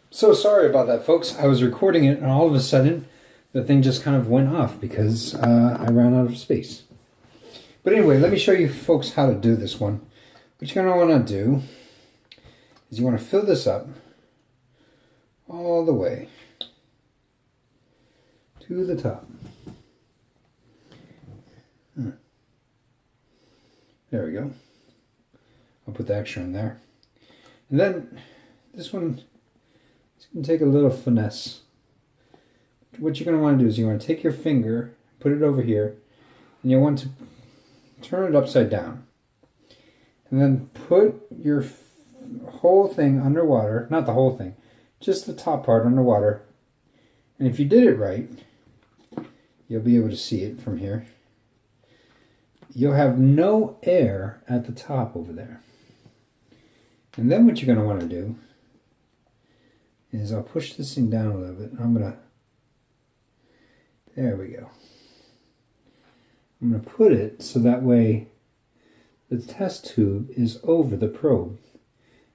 So sorry about that, folks. I was recording it and all of a sudden the thing just kind of went off because I ran out of space. But anyway, let me show you folks how to do this one. What you're going to want to do is you want to fill this up all the way to the top. There we go. I'll put the extra in there. And then this one, it's going to take a little finesse. What you're going to want to do is you want to take your finger, put it over here, and you want to turn it upside down. And then put your whole thing underwater, not the whole thing, just the top part underwater. And if you did it right, you'll be able to see it from here. You'll have no air at the top over there. And then what you're going to want to do is I'll push this thing down a little bit. There we go. I'm going to put it so that way the test tube is over the probe.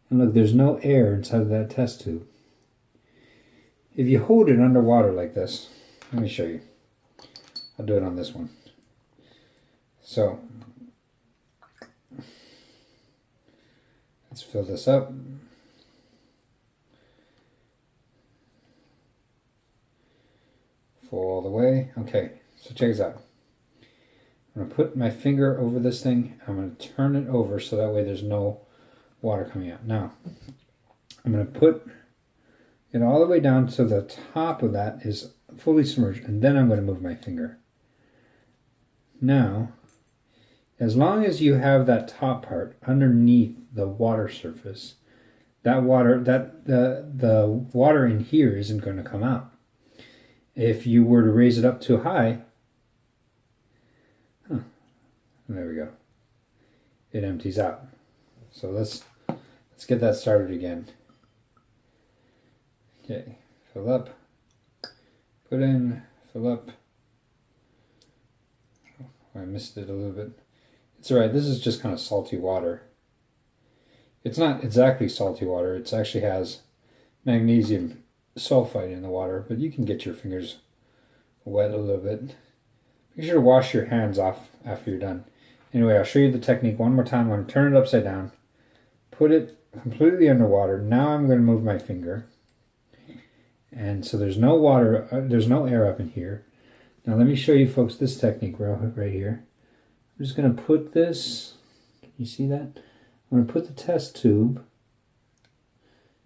And look, there's no air inside of that test tube. If you hold it underwater like this, let me show you. I'll do it on this one. So, let's fill this up. Full all the way. Okay, so check this out. I'm going to put my finger over this thing. I'm going to turn it over so that way there's no water coming out. Now, I'm going to put it all the way down so the top of that is fully submerged. And then I'm going to move my finger. Now, as long as you have that top part underneath the water surface, the water in here isn't going to come out. If you were to raise it up too high, there we go. It empties out. So let's get that started again. Okay, fill up, put in, fill up. Oh, I missed it a little bit. It's alright, this is just kind of salty water. It's not exactly salty water, it actually has magnesium sulfite in the water, but you can get your fingers wet a little bit. Make sure to wash your hands off after you're done. Anyway, I'll show you the technique one more time. I'm going to turn it upside down, put it completely underwater. Now I'm going to move my finger. And so there's no water, there's no air up in here. Now let me show you folks this technique right here. I'm just going to put this, can you see that? I'm going to put the test tube,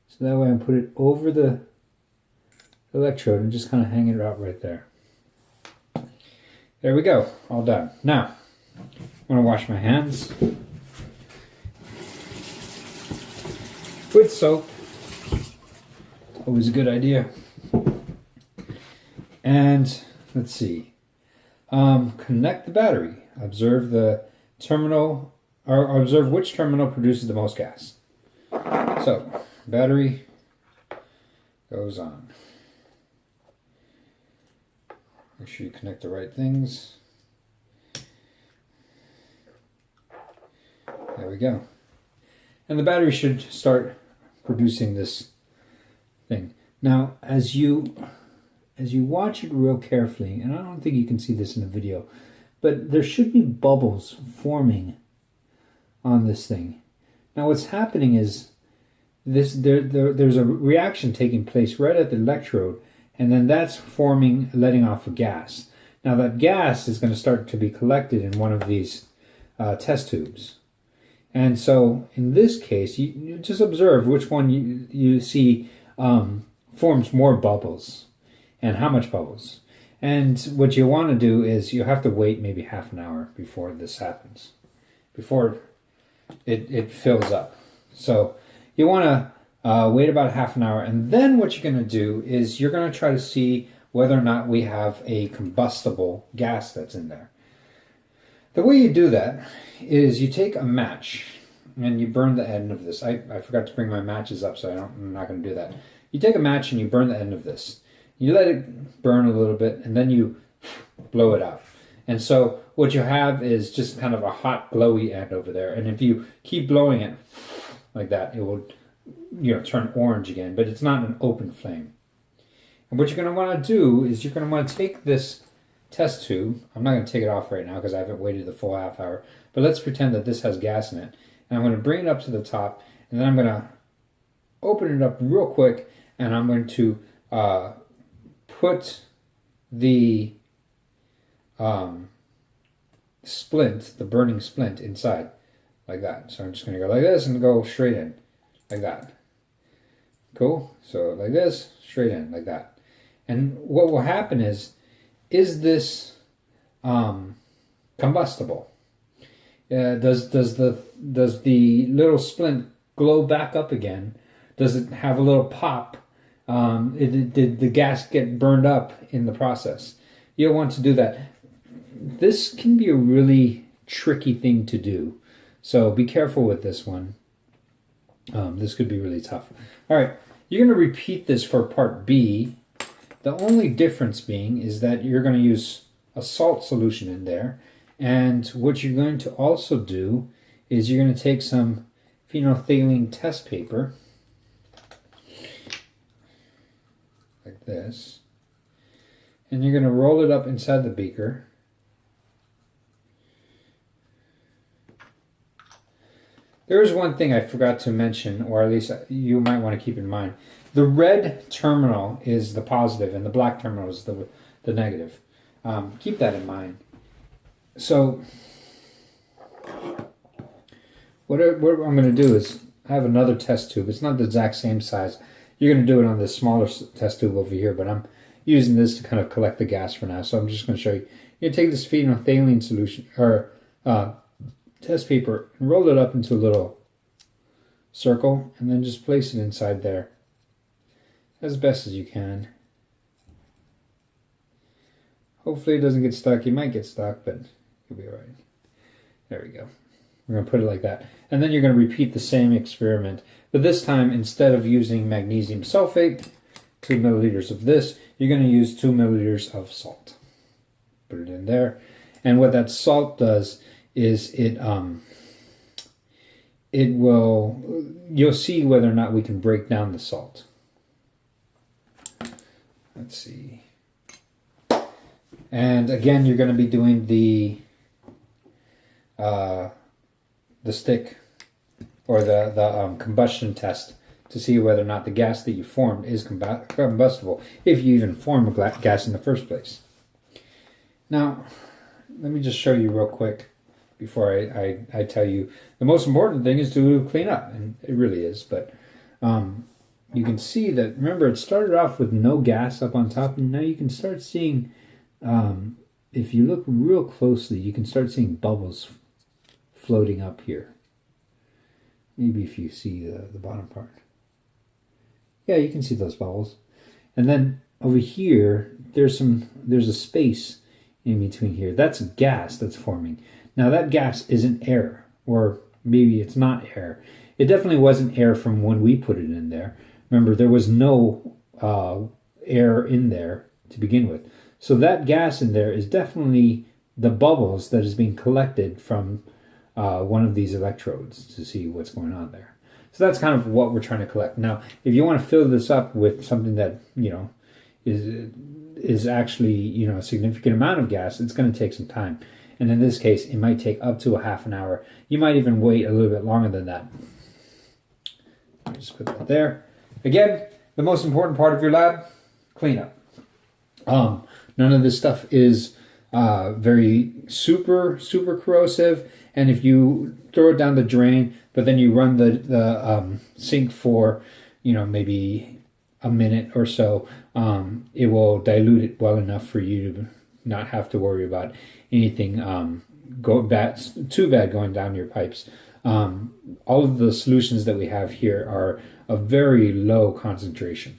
so that way I put it over the electrode and just kind of hang it out right there. There we go, all done. Now, I'm going to wash my hands with soap. Always a good idea. And let's see. Connect the battery. Observe the terminal, or observe which terminal produces the most gas. So, battery goes on. Make sure you connect the right things. There we go. And the battery should start producing this thing. Now, as you watch it real carefully, and I don't think you can see this in the video, but there should be bubbles forming on this thing. Now, what's happening is there's a reaction taking place right at the electrode, and then that's forming, letting off a gas. Now, that gas is going to start to be collected in one of these test tubes. And so, in this case, you just observe which one you see forms more bubbles, and how much bubbles. And what you want to do is you have to wait maybe half an hour before this happens, before it fills up. So you want to wait about half an hour, and then what you're going to do is you're going to try to see whether or not we have a combustible gas that's in there. The way you do that is you take a match and you burn the end of this. I forgot to bring my matches up, so I'm not going to do that. You take a match and you burn the end of this. You let it burn a little bit, and then you blow it out. And so what you have is just kind of a hot, glowy end over there. And if you keep blowing it like that, it will turn orange again, but it's not an open flame. And what you're going to want to do is you're going to want to take this test tube. I'm not going to take it off right now because I haven't waited the full half hour, but let's pretend that this has gas in it. And I'm going to bring it up to the top, and then I'm going to open it up real quick, and I'm going to put the splint, the burning splint, inside like that. So I'm just going to go like this and go straight in like that. Cool. So like this, straight in like that. And what will happen is this combustible? Does the little splint glow back up again? Does it have a little pop? Did the gas get burned up in the process? You'll want to do that. This can be a really tricky thing to do, so be careful with this one. This could be really tough. All right, you're going to repeat this for part B. The only difference being is that you're going to use a salt solution in there, and what you're going to also do is you're going to take some phenolphthalein test paper like this, and you're going to roll it up inside the beaker. There is one thing I forgot to mention, or at least you might want to keep in mind. The red terminal is the positive, and the black terminal is the negative. Keep that in mind. So, what I'm going to do is, I have another test tube. It's not the exact same size. You're going to do it on this smaller test tube over here, but I'm using this to kind of collect the gas for now. So I'm just going to show you. You take this phenolphthalein solution, or test paper, and roll it up into a little circle, and then just place it inside there as best as you can. Hopefully it doesn't get stuck. You might get stuck, but you'll be all right. There we go. We're going to put it like that. And then you're going to repeat the same experiment, but this time, instead of using magnesium sulfate, 2 milliliters of this, you're going to use 2 milliliters of salt. Put it in there. And what that salt does is you'll see whether or not we can break down the salt. Let's see. And again, you're going to be doing the stick, or the combustion test, to see whether or not the gas that you formed is combustible, if you even form a gas in the first place. Now, let me just show you real quick before I tell you. The most important thing is to clean up, and it really is, but you can see that, remember, it started off with no gas up on top, and now you can start seeing, if you look real closely, you can start seeing bubbles floating up here. Maybe if you see the bottom part. Yeah, you can see those bubbles. And then over here, there's a space in between here. That's gas that's forming. Now that gas isn't air, or maybe it's not air. It definitely wasn't air from when we put it in there. Remember, there was no air in there to begin with. So that gas in there is definitely the bubbles that is being collected from one of these electrodes to see what's going on there. So that's kind of what we're trying to collect. Now, if you want to fill this up with something that, is actually, a significant amount of gas, it's going to take some time. And in this case, it might take up to a half an hour. You might even wait a little bit longer than that. Just put that there. Again, the most important part of your lab, cleanup. None of this stuff is very super corrosive. And if you throw it down the drain, but then you run the sink for, maybe a minute or so, it will dilute it well enough for you to not have to worry about anything too bad going down your pipes. All of the solutions that we have here are of very low concentration.